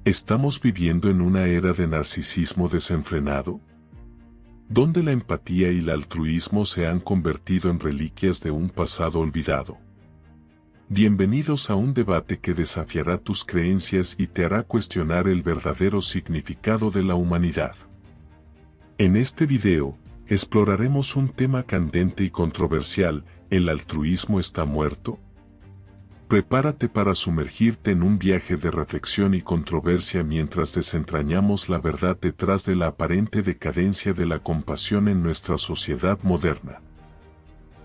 ¿Estamos viviendo en una era de narcisismo desenfrenado? ¿Donde la empatía y el altruismo se han convertido en reliquias de un pasado olvidado? Bienvenidos a un debate que desafiará tus creencias y te hará cuestionar el verdadero significado de la humanidad. En este video, exploraremos un tema candente y controversial: ¿el altruismo está muerto? Prepárate para sumergirte en un viaje de reflexión y controversia mientras desentrañamos la verdad detrás de la aparente decadencia de la compasión en nuestra sociedad moderna.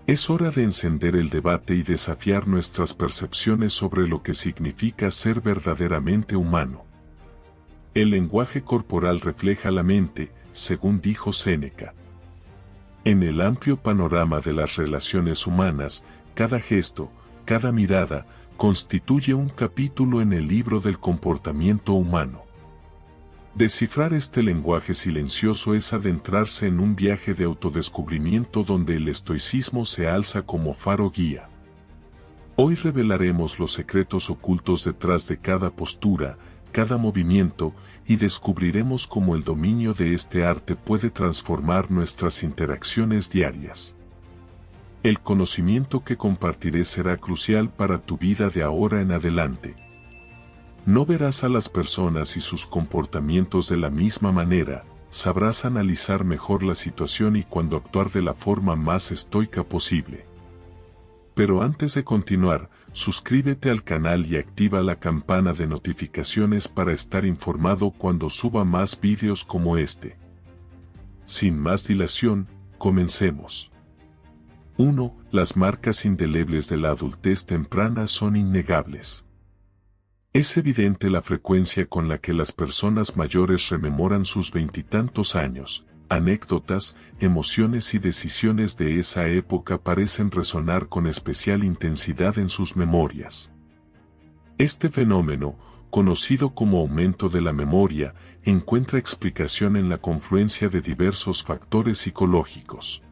Es hora de encender el debate y desafiar nuestras percepciones sobre lo que significa ser verdaderamente humano. El lenguaje corporal refleja la mente, según dijo Séneca. En el amplio panorama de las relaciones humanas, cada gesto, cada mirada, constituye un capítulo en el libro del comportamiento humano. Descifrar este lenguaje silencioso es adentrarse en un viaje de autodescubrimiento donde el estoicismo se alza como faro guía. Hoy revelaremos los secretos ocultos detrás de cada postura, cada movimiento, y descubriremos cómo el dominio de este arte puede transformar nuestras interacciones diarias. El conocimiento que compartiré será crucial para tu vida de ahora en adelante. No verás a las personas y sus comportamientos de la misma manera, sabrás analizar mejor la situación y cuándo actuar de la forma más estoica posible. Pero antes de continuar, suscríbete al canal y activa la campana de notificaciones para estar informado cuando suba más vídeos como este. Sin más dilación, comencemos. 1. Las marcas indelebles de la adultez temprana son innegables. Es evidente la frecuencia con la que las personas mayores rememoran sus veintitantos años. Anécdotas, emociones y decisiones de esa época parecen resonar con especial intensidad en sus memorias. Este fenómeno, conocido como aumento de la memoria, encuentra explicación en la confluencia de diversos factores psicológicos.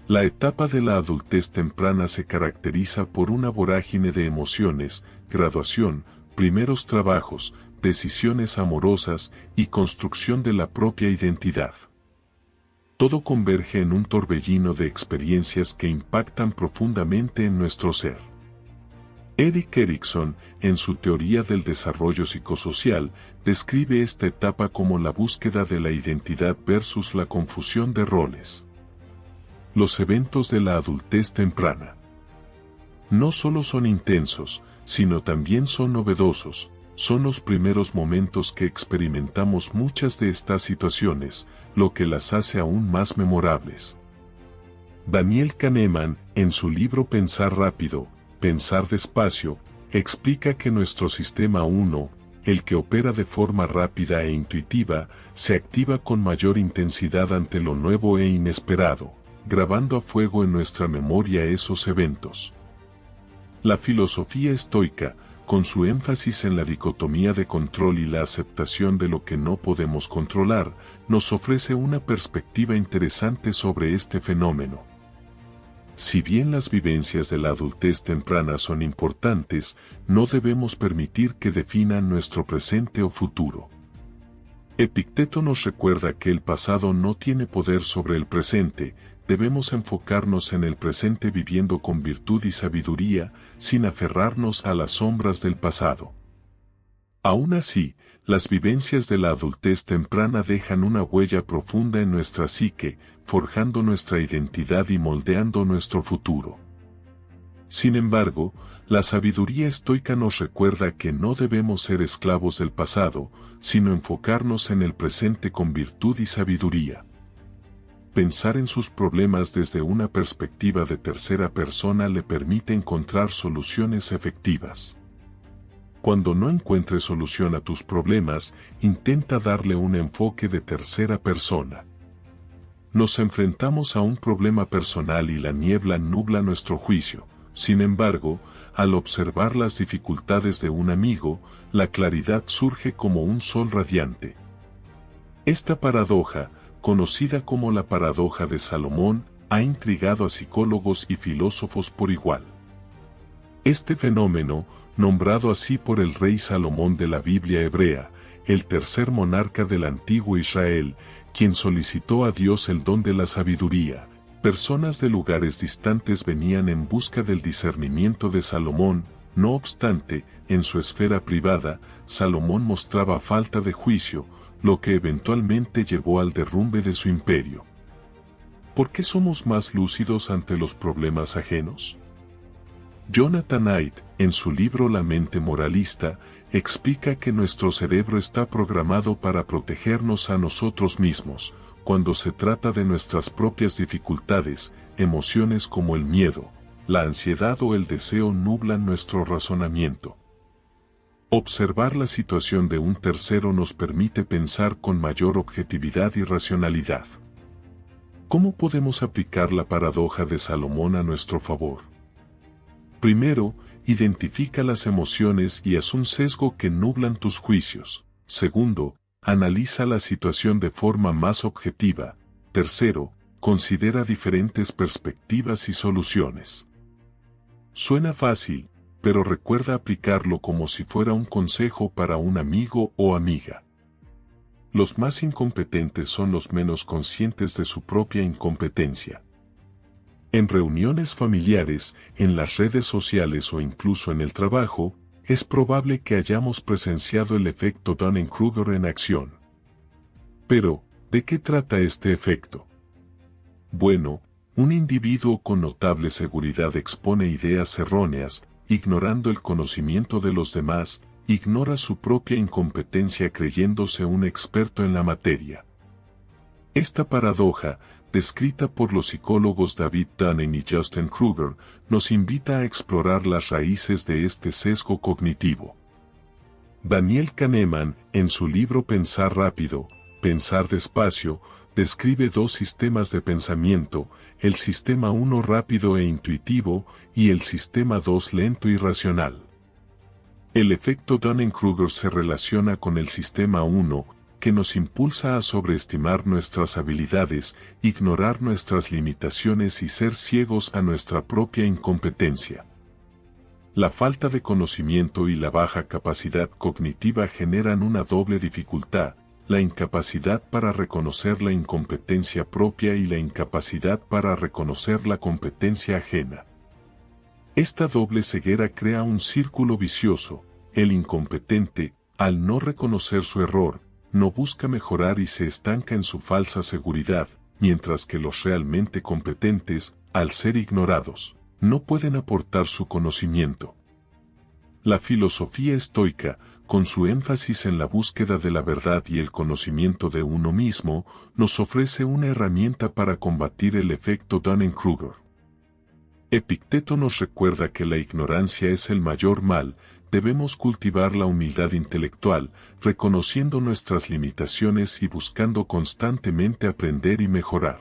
La etapa de la adultez temprana se caracteriza por una vorágine de emociones: graduación, primeros trabajos, decisiones amorosas y construcción de la propia identidad. Todo converge en un torbellino de experiencias que impactan profundamente en nuestro ser. Erik Erikson, en su teoría del desarrollo psicosocial, describe esta etapa como la búsqueda de la identidad versus la confusión de roles. Los eventos de la adultez temprana no solo son intensos, sino también son novedosos. Son los primeros momentos que experimentamos muchas de estas situaciones, lo que las hace aún más memorables. Daniel Kahneman, en su libro Pensar rápido, pensar despacio, explica que nuestro sistema 1, el que opera de forma rápida e intuitiva, se activa con mayor intensidad ante lo nuevo e inesperado, grabando a fuego en nuestra memoria esos eventos. La filosofía estoica, con su énfasis en la dicotomía de control y la aceptación de lo que no podemos controlar, nos ofrece una perspectiva interesante sobre este fenómeno. Si bien las vivencias de la adultez temprana son importantes, no debemos permitir que definan nuestro presente o futuro. Epicteto nos recuerda que el pasado no tiene poder sobre el presente. Debemos enfocarnos en el presente viviendo con virtud y sabiduría, sin aferrarnos a las sombras del pasado. Aún así, las vivencias de la adultez temprana dejan una huella profunda en nuestra psique, forjando nuestra identidad y moldeando nuestro futuro. Sin embargo, la sabiduría estoica nos recuerda que no debemos ser esclavos del pasado, sino enfocarnos en el presente con virtud y sabiduría. Pensar en sus problemas desde una perspectiva de tercera persona le permite encontrar soluciones efectivas. Cuando no encuentres solución a tus problemas, intenta darle un enfoque de tercera persona. Nos enfrentamos a un problema personal y la niebla nubla nuestro juicio. Sin embargo, al observar las dificultades de un amigo, la claridad surge como un sol radiante. Esta paradoja, conocida como la paradoja de Salomón, ha intrigado a psicólogos y filósofos por igual. Este fenómeno nombrado así por el rey Salomón de la Biblia hebrea, el tercer monarca del antiguo Israel, quien solicitó a Dios el don de la sabiduría. Personas de lugares distantes venían en busca del discernimiento de Salomón. No obstante, en su esfera privada, Salomón mostraba falta de juicio, lo que eventualmente llevó al derrumbe de su imperio. ¿Por qué somos más lúcidos ante los problemas ajenos? Jonathan Haidt, en su libro La mente moralista, explica que nuestro cerebro está programado para protegernos a nosotros mismos. Cuando se trata de nuestras propias dificultades, emociones como el miedo, la ansiedad o el deseo nublan nuestro razonamiento. Observar la situación de un tercero nos permite pensar con mayor objetividad y racionalidad. ¿Cómo podemos aplicar la paradoja de Salomón a nuestro favor? Primero, identifica las emociones y haz un sesgo que nublan tus juicios. Segundo, analiza la situación de forma más objetiva. Tercero, considera diferentes perspectivas y soluciones. Suena fácil, pero recuerda aplicarlo como si fuera un consejo para un amigo o amiga. Los más incompetentes son los menos conscientes de su propia incompetencia. En reuniones familiares, en las redes sociales o incluso en el trabajo, es probable que hayamos presenciado el efecto Dunning-Kruger en acción. Pero, ¿de qué trata este efecto? Bueno, un individuo con notable seguridad expone ideas erróneas, ignorando el conocimiento de los demás, ignora su propia incompetencia creyéndose un experto en la materia. Esta paradoja, descrita por los psicólogos David Dunning y Justin Kruger, nos invita a explorar las raíces de este sesgo cognitivo. Daniel Kahneman, en su libro Pensar rápido, pensar despacio, describe dos sistemas de pensamiento, el sistema 1 rápido e intuitivo y el sistema 2 lento y racional. El efecto Dunning-Kruger se relaciona con el sistema 1, que nos impulsa a sobreestimar nuestras habilidades, ignorar nuestras limitaciones y ser ciegos a nuestra propia incompetencia. La falta de conocimiento y la baja capacidad cognitiva generan una doble dificultad, la incapacidad para reconocer la incompetencia propia y la incapacidad para reconocer la competencia ajena. Esta doble ceguera crea un círculo vicioso. El incompetente, al no reconocer su error, no busca mejorar y se estanca en su falsa seguridad, mientras que los realmente competentes, al ser ignorados, no pueden aportar su conocimiento. La filosofía estoica, con su énfasis en la búsqueda de la verdad y el conocimiento de uno mismo, nos ofrece una herramienta para combatir el efecto Dunning-Kruger. Epicteto nos recuerda que la ignorancia es el mayor mal. Debemos cultivar la humildad intelectual, reconociendo nuestras limitaciones y buscando constantemente aprender y mejorar.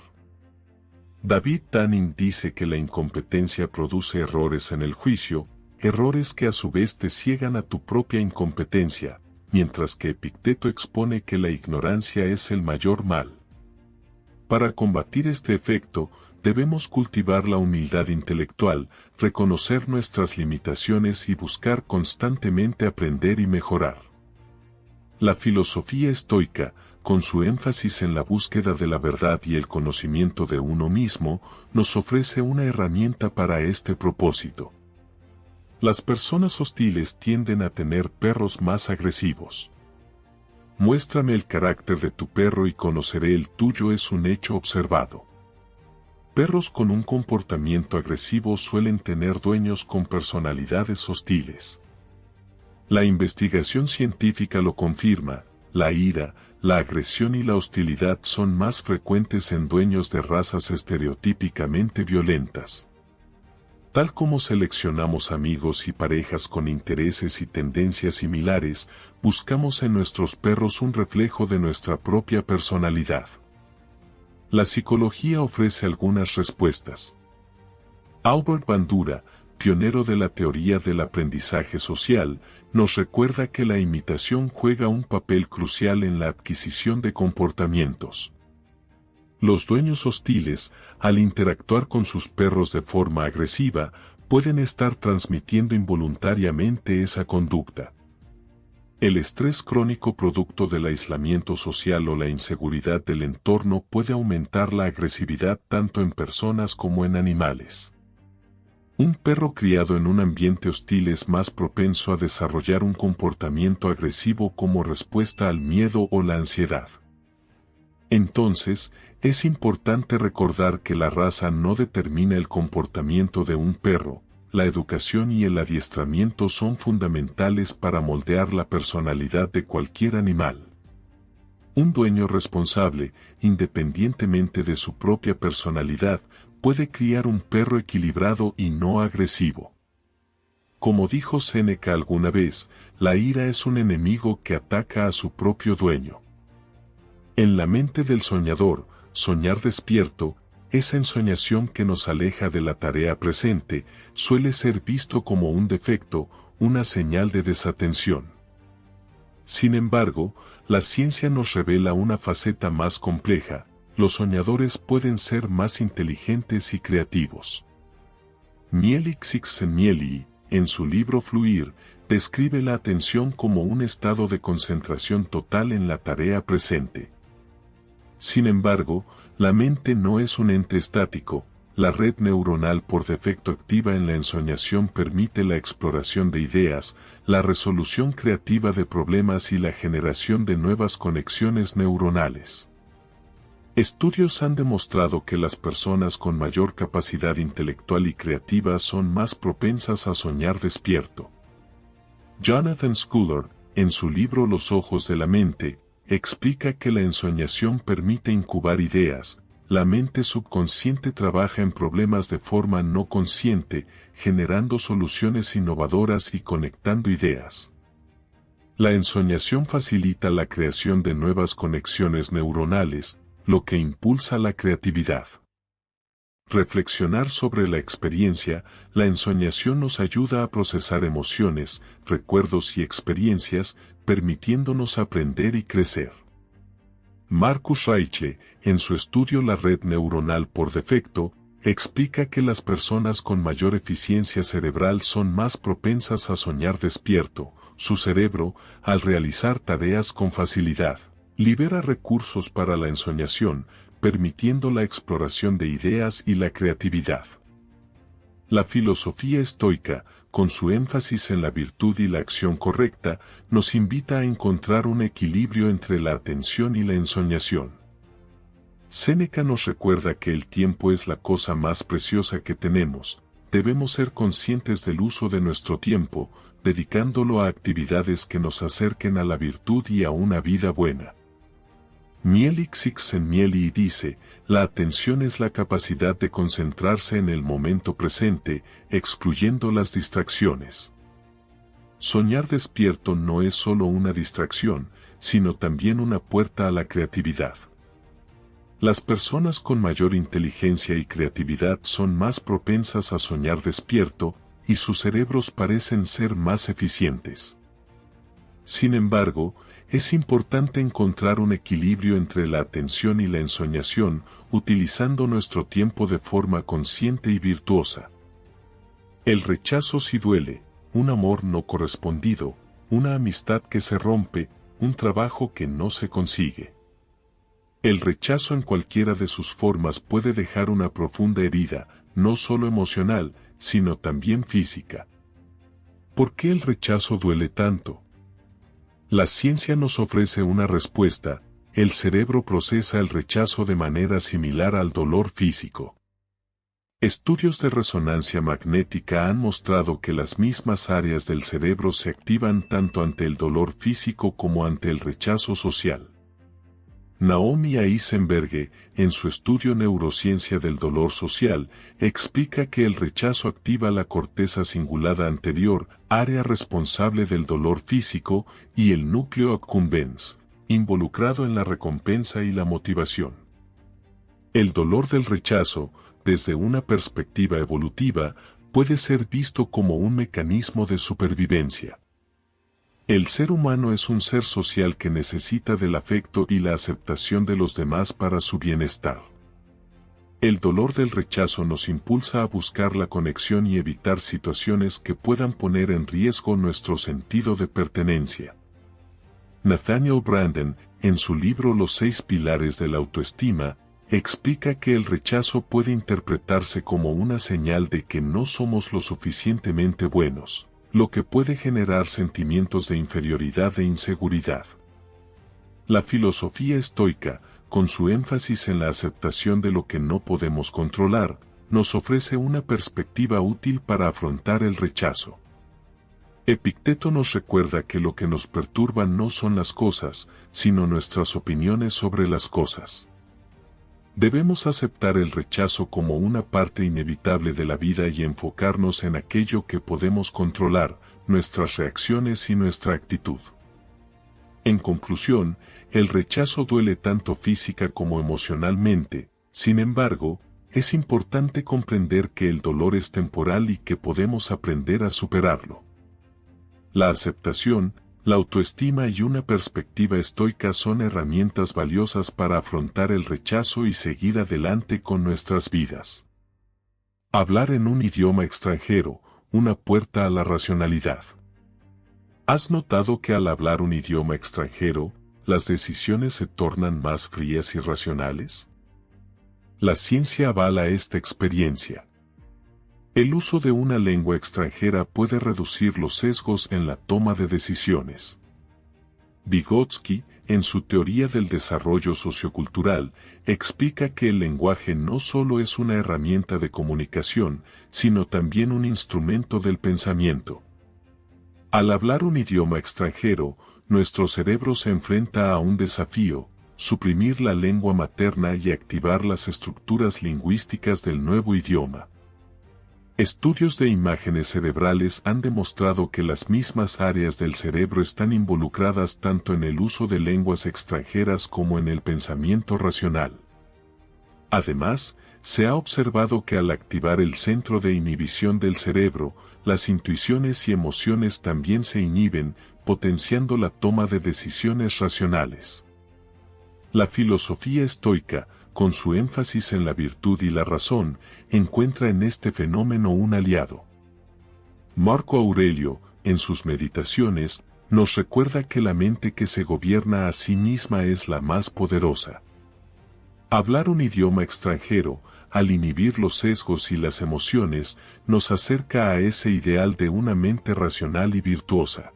David Dunning dice que la incompetencia produce errores en el juicio, errores que a su vez te ciegan a tu propia incompetencia, mientras que Epicteto expone que la ignorancia es el mayor mal. Para combatir este efecto, debemos cultivar la humildad intelectual, reconocer nuestras limitaciones y buscar constantemente aprender y mejorar. La filosofía estoica, con su énfasis en la búsqueda de la verdad y el conocimiento de uno mismo, nos ofrece una herramienta para este propósito. Las personas hostiles tienden a tener perros más agresivos. Muéstrame el carácter de tu perro y conoceré el tuyo es un hecho observado. Perros con un comportamiento agresivo suelen tener dueños con personalidades hostiles. La investigación científica lo confirma, la ira, la agresión y la hostilidad son más frecuentes en dueños de razas estereotípicamente violentas. Tal como seleccionamos amigos y parejas con intereses y tendencias similares, buscamos en nuestros perros un reflejo de nuestra propia personalidad. La psicología ofrece algunas respuestas. Albert Bandura, pionero de la teoría del aprendizaje social, nos recuerda que la imitación juega un papel crucial en la adquisición de comportamientos. Los dueños hostiles, al interactuar con sus perros de forma agresiva, pueden estar transmitiendo involuntariamente esa conducta. El estrés crónico producto del aislamiento social o la inseguridad del entorno puede aumentar la agresividad tanto en personas como en animales. Un perro criado en un ambiente hostil es más propenso a desarrollar un comportamiento agresivo como respuesta al miedo o la ansiedad. Entonces, es importante recordar que la raza no determina el comportamiento de un perro. La educación y el adiestramiento son fundamentales para moldear la personalidad de cualquier animal. Un dueño responsable, independientemente de su propia personalidad, puede criar un perro equilibrado y no agresivo. Como dijo Séneca alguna vez, la ira es un enemigo que ataca a su propio dueño. En la mente del soñador, soñar despierto, esa ensoñación que nos aleja de la tarea presente, suele ser visto como un defecto, una señal de desatención. Sin embargo, la ciencia nos revela una faceta más compleja: los soñadores pueden ser más inteligentes y creativos. Mieli Csikszentmihalyi, en su libro Fluir, describe la atención como un estado de concentración total en la tarea presente. Sin embargo, la mente no es un ente estático. La red neuronal por defecto activa en la ensoñación permite la exploración de ideas, la resolución creativa de problemas y la generación de nuevas conexiones neuronales. Estudios han demostrado que las personas con mayor capacidad intelectual y creativa son más propensas a soñar despierto. Jonathan Schuller, en su libro Los ojos de la mente, explica que la ensoñación permite incubar ideas. La mente subconsciente trabaja en problemas de forma no consciente, generando soluciones innovadoras y conectando ideas. La ensoñación facilita la creación de nuevas conexiones neuronales, lo que impulsa la creatividad. Reflexionar sobre la experiencia. La ensoñación nos ayuda a procesar emociones, recuerdos y experiencias, permitiéndonos aprender y crecer. Marcus Raichle, en su estudio La red neuronal por defecto, explica que las personas con mayor eficiencia cerebral son más propensas a soñar despierto. Su cerebro, al realizar tareas con facilidad, libera recursos para la ensoñación, permitiendo la exploración de ideas y la creatividad. La filosofía estoica, con su énfasis en la virtud y la acción correcta, nos invita a encontrar un equilibrio entre la atención y la ensoñación. Séneca nos recuerda que el tiempo es la cosa más preciosa que tenemos. Debemos ser conscientes del uso de nuestro tiempo, dedicándolo a actividades que nos acerquen a la virtud y a una vida buena. Mieli Csikszentmihalyi dice: la atención es la capacidad de concentrarse en el momento presente, excluyendo las distracciones. Soñar despierto no es solo una distracción, sino también una puerta a la creatividad. Las personas con mayor inteligencia y creatividad son más propensas a soñar despierto, y sus cerebros parecen ser más eficientes. Sin embargo, es importante encontrar un equilibrio entre la atención y la ensoñación, utilizando nuestro tiempo de forma consciente y virtuosa. El rechazo sí duele: un amor no correspondido, una amistad que se rompe, un trabajo que no se consigue. El rechazo en cualquiera de sus formas puede dejar una profunda herida, no solo emocional, sino también física. ¿Por qué el rechazo duele tanto? La ciencia nos ofrece una respuesta: el cerebro procesa el rechazo de manera similar al dolor físico. Estudios de resonancia magnética han mostrado que las mismas áreas del cerebro se activan tanto ante el dolor físico como ante el rechazo social. Naomi Eisenberg, en su estudio Neurociencia del dolor social, explica que el rechazo activa la corteza cingulada anterior, área responsable del dolor físico, y el núcleo accumbens, involucrado en la recompensa y la motivación. El dolor del rechazo, desde una perspectiva evolutiva, puede ser visto como un mecanismo de supervivencia. El ser humano es un ser social que necesita del afecto y la aceptación de los demás para su bienestar. El dolor del rechazo nos impulsa a buscar la conexión y evitar situaciones que puedan poner en riesgo nuestro sentido de pertenencia. Nathaniel Branden, en su libro Los 6 pilares de la autoestima, explica que el rechazo puede interpretarse como una señal de que no somos lo suficientemente buenos, lo que puede generar sentimientos de inferioridad e inseguridad. La filosofía estoica, con su énfasis en la aceptación de lo que no podemos controlar, nos ofrece una perspectiva útil para afrontar el rechazo. Epicteto nos recuerda que lo que nos perturba no son las cosas, sino nuestras opiniones sobre las cosas. Debemos aceptar el rechazo como una parte inevitable de la vida y enfocarnos en aquello que podemos controlar, nuestras reacciones y nuestra actitud. En conclusión, el rechazo duele tanto física como emocionalmente, sin embargo, es importante comprender que el dolor es temporal y que podemos aprender a superarlo. La aceptación, la autoestima y una perspectiva estoica son herramientas valiosas para afrontar el rechazo y seguir adelante con nuestras vidas. Hablar en un idioma extranjero, una puerta a la racionalidad. ¿Has notado que al hablar un idioma extranjero, las decisiones se tornan más frías y racionales? La ciencia avala esta experiencia. El uso de una lengua extranjera puede reducir los sesgos en la toma de decisiones. Vygotsky, en su teoría del desarrollo sociocultural, explica que el lenguaje no solo es una herramienta de comunicación, sino también un instrumento del pensamiento. Al hablar un idioma extranjero, nuestro cerebro se enfrenta a un desafío: suprimir la lengua materna y activar las estructuras lingüísticas del nuevo idioma. Estudios de imágenes cerebrales han demostrado que las mismas áreas del cerebro están involucradas tanto en el uso de lenguas extranjeras como en el pensamiento racional. Además, se ha observado que al activar el centro de inhibición del cerebro, las intuiciones y emociones también se inhiben, potenciando la toma de decisiones racionales. La filosofía estoica, con su énfasis en la virtud y la razón, encuentra en este fenómeno un aliado. Marco Aurelio, en sus Meditaciones, nos recuerda que la mente que se gobierna a sí misma es la más poderosa. Hablar un idioma extranjero, al inhibir los sesgos y las emociones, nos acerca a ese ideal de una mente racional y virtuosa.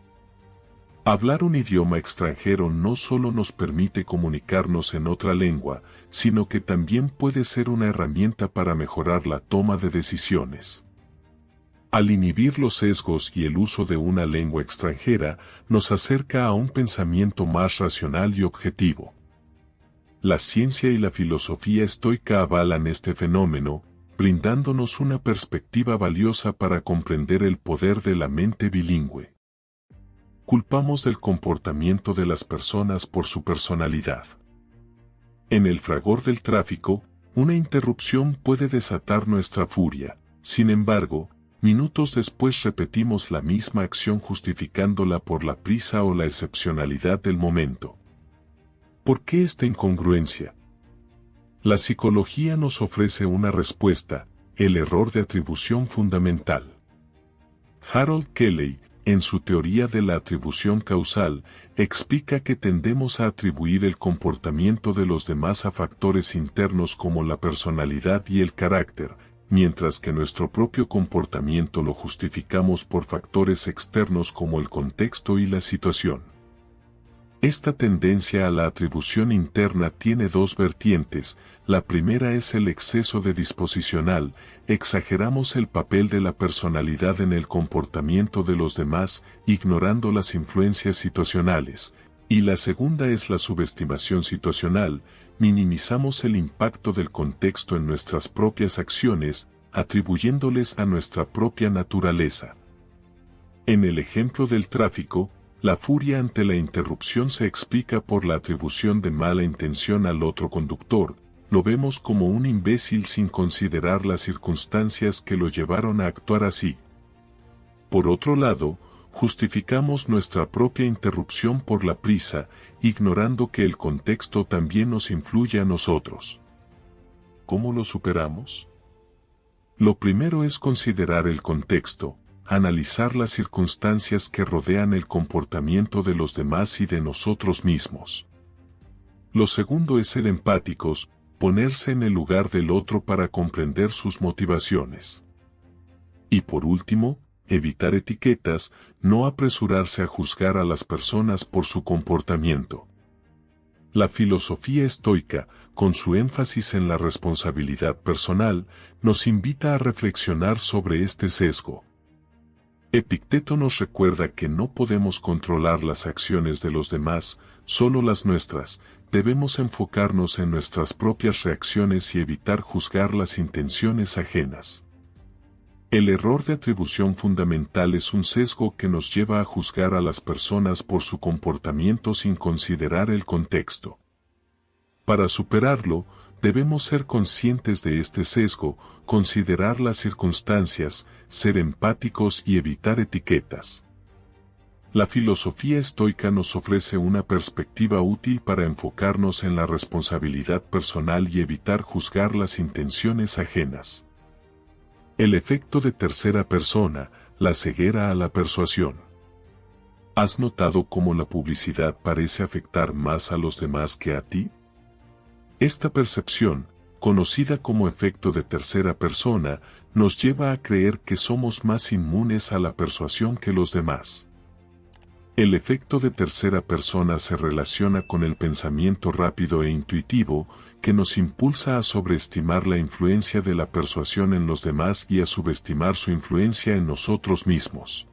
Hablar un idioma extranjero no solo nos permite comunicarnos en otra lengua, sino que también puede ser una herramienta para mejorar la toma de decisiones. Al inhibir los sesgos y el uso de una lengua extranjera, nos acerca a un pensamiento más racional y objetivo. La ciencia y la filosofía estoica avalan este fenómeno, brindándonos una perspectiva valiosa para comprender el poder de la mente bilingüe. Culpamos del comportamiento de las personas por su personalidad. En el fragor del tráfico, una interrupción puede desatar nuestra furia. Sin embargo, minutos después repetimos la misma acción justificándola por la prisa o la excepcionalidad del momento. ¿Por qué esta incongruencia? La psicología nos ofrece una respuesta: el error de atribución fundamental. Harold Kelley, en su teoría de la atribución causal, explica que tendemos a atribuir el comportamiento de los demás a factores internos como la personalidad y el carácter, mientras que nuestro propio comportamiento lo justificamos por factores externos como el contexto y la situación. Esta tendencia a la atribución interna tiene dos vertientes. La primera es el exceso de disposicional, exageramos el papel de la personalidad en el comportamiento de los demás, ignorando las influencias situacionales, y la segunda es la subestimación situacional, minimizamos el impacto del contexto en nuestras propias acciones, atribuyéndoles a nuestra propia naturaleza. En el ejemplo del tráfico, la furia ante la interrupción se explica por la atribución de mala intención al otro conductor. Lo vemos como un imbécil sin considerar las circunstancias que lo llevaron a actuar así. Por otro lado, justificamos nuestra propia interrupción por la prisa, ignorando que el contexto también nos influye a nosotros. cómo lo superamos? Lo primero es considerar el contexto, analizar las circunstancias que rodean el comportamiento de los demás y de nosotros mismos. Lo segundo es ser empáticos, ponerse en el lugar del otro para comprender sus motivaciones. Y por último, evitar etiquetas, no apresurarse a juzgar a las personas por su comportamiento. La filosofía estoica, con su énfasis en la responsabilidad personal, nos invita a reflexionar sobre este sesgo. Epicteto nos recuerda que no podemos controlar las acciones de los demás, solo las nuestras. Debemos enfocarnos en nuestras propias reacciones y evitar juzgar las intenciones ajenas. El error de atribución fundamental es un sesgo que nos lleva a juzgar a las personas por su comportamiento sin considerar el contexto. Para superarlo, debemos ser conscientes de este sesgo, considerar las circunstancias, ser empáticos y evitar etiquetas. La filosofía estoica nos ofrece una perspectiva útil para enfocarnos en la responsabilidad personal y evitar juzgar las intenciones ajenas. El efecto de tercera persona, la ceguera a la persuasión. ¿Has notado cómo la publicidad parece afectar más a los demás que a ti? Esta percepción, conocida como efecto de tercera persona, nos lleva a creer que somos más inmunes a la persuasión que los demás. El efecto de tercera persona se relaciona con el pensamiento rápido e intuitivo, que nos impulsa a sobreestimar la influencia de la persuasión en los demás y a subestimar su influencia en nosotros mismos.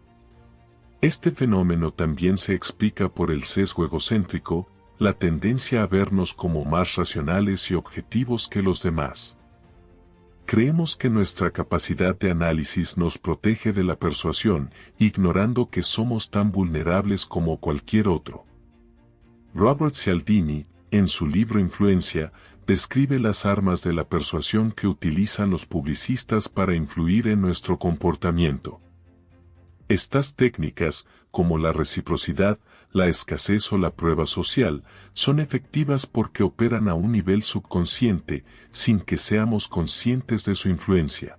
Este fenómeno también se explica por el sesgo egocéntrico, la tendencia a vernos como más racionales y objetivos que los demás. Creemos que nuestra capacidad de análisis nos protege de la persuasión, ignorando que somos tan vulnerables como cualquier otro. Robert Cialdini, en su libro Influencia, describe las armas de la persuasión que utilizan los publicistas para influir en nuestro comportamiento. Estas técnicas, como la reciprocidad, la escasez o la prueba social, son efectivas porque operan a un nivel subconsciente, sin que seamos conscientes de su influencia.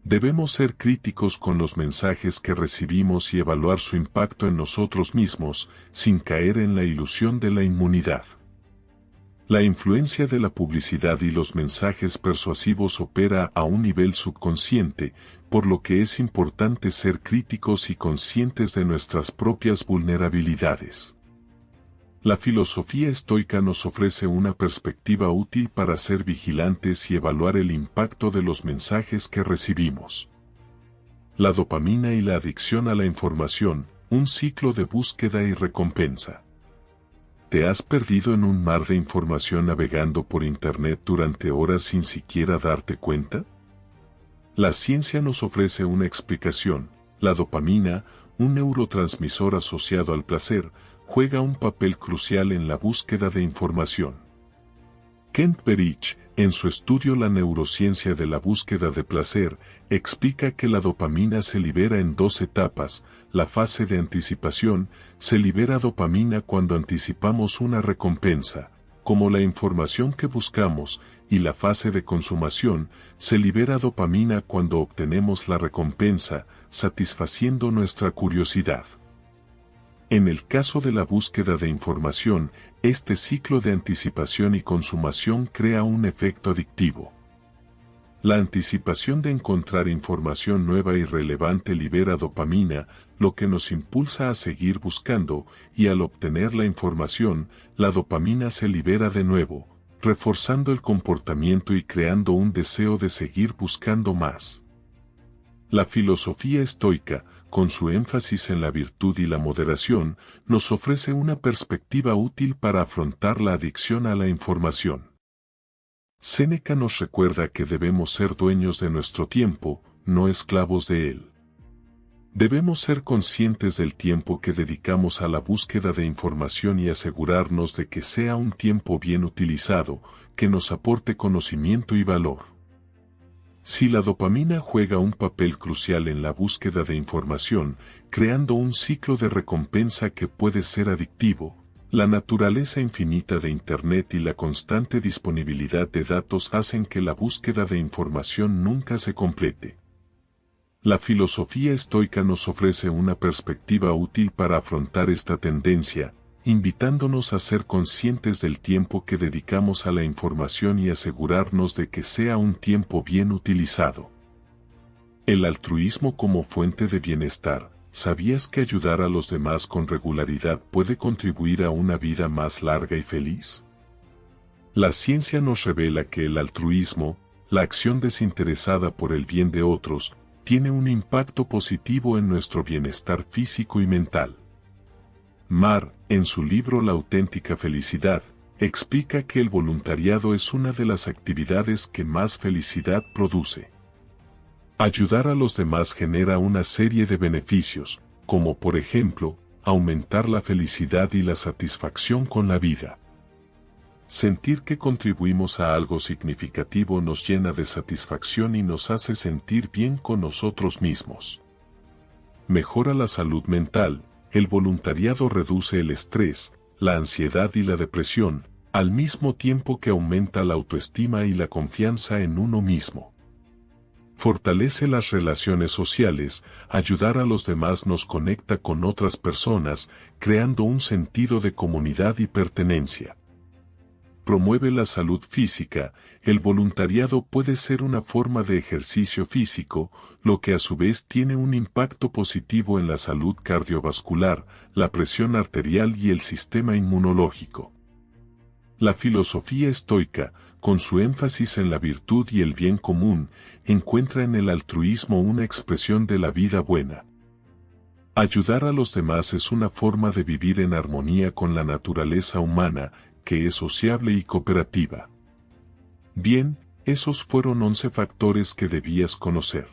Debemos ser críticos con los mensajes que recibimos y evaluar su impacto en nosotros mismos, sin caer en la ilusión de la inmunidad. La influencia de la publicidad y los mensajes persuasivos opera a un nivel subconsciente, por lo que es importante ser críticos y conscientes de nuestras propias vulnerabilidades. La filosofía estoica nos ofrece una perspectiva útil para ser vigilantes y evaluar el impacto de los mensajes que recibimos. La dopamina y la adicción a la información, un ciclo de búsqueda y recompensa. ¿Te has perdido en un mar de información navegando por Internet durante horas sin siquiera darte cuenta? La ciencia nos ofrece una explicación. La dopamina, un neurotransmisor asociado al placer, juega un papel crucial en la búsqueda de información. Kent Berich, en su estudio La neurociencia de la búsqueda de placer, explica que la dopamina se libera en dos etapas. La fase de anticipación, se libera dopamina cuando anticipamos una recompensa, como la información que buscamos, y la fase de consumación, se libera dopamina cuando obtenemos la recompensa, satisfaciendo nuestra curiosidad. En el caso de la búsqueda de información, este ciclo de anticipación y consumación crea un efecto adictivo. La anticipación de encontrar información nueva y relevante libera dopamina, lo que nos impulsa a seguir buscando, y al obtener la información, la dopamina se libera de nuevo, reforzando el comportamiento y creando un deseo de seguir buscando más. La filosofía estoica, con su énfasis en la virtud y la moderación, nos ofrece una perspectiva útil para afrontar la adicción a la información. Séneca nos recuerda que debemos ser dueños de nuestro tiempo, no esclavos de él. Debemos ser conscientes del tiempo que dedicamos a la búsqueda de información y asegurarnos de que sea un tiempo bien utilizado, que nos aporte conocimiento y valor. Si la dopamina juega un papel crucial en la búsqueda de información, creando un ciclo de recompensa que puede ser adictivo, La naturaleza infinita de Internet y la constante disponibilidad de datos hacen que la búsqueda de información nunca se complete. La filosofía estoica nos ofrece una perspectiva útil para afrontar esta tendencia, invitándonos a ser conscientes del tiempo que dedicamos a la información y asegurarnos de que sea un tiempo bien utilizado. El altruismo como fuente de bienestar. ¿Sabías que ayudar a los demás con regularidad puede contribuir a una vida más larga y feliz? La ciencia nos revela que el altruismo, la acción desinteresada por el bien de otros, tiene un impacto positivo en nuestro bienestar físico y mental. Mar, en su libro La auténtica felicidad, explica que el voluntariado es una de las actividades que más felicidad produce. Ayudar a los demás genera una serie de beneficios, como por ejemplo, aumentar la felicidad y la satisfacción con la vida. Sentir que contribuimos a algo significativo nos llena de satisfacción y nos hace sentir bien con nosotros mismos. Mejora la salud mental. El voluntariado reduce el estrés, la ansiedad y la depresión, al mismo tiempo que aumenta la autoestima y la confianza en uno mismo. Fortalece las relaciones sociales. Ayudar a los demás nos conecta con otras personas, creando un sentido de comunidad y pertenencia. Promueve la salud física. El voluntariado puede ser una forma de ejercicio físico, lo que a su vez tiene un impacto positivo en la salud cardiovascular, la presión arterial y el sistema inmunológico. La filosofía estoica, con su énfasis en la virtud y el bien común, encuentra en el altruismo una expresión de la vida buena. Ayudar a los demás es una forma de vivir en armonía con la naturaleza humana, que es sociable y cooperativa. Bien, esos fueron 11 factores que debías conocer.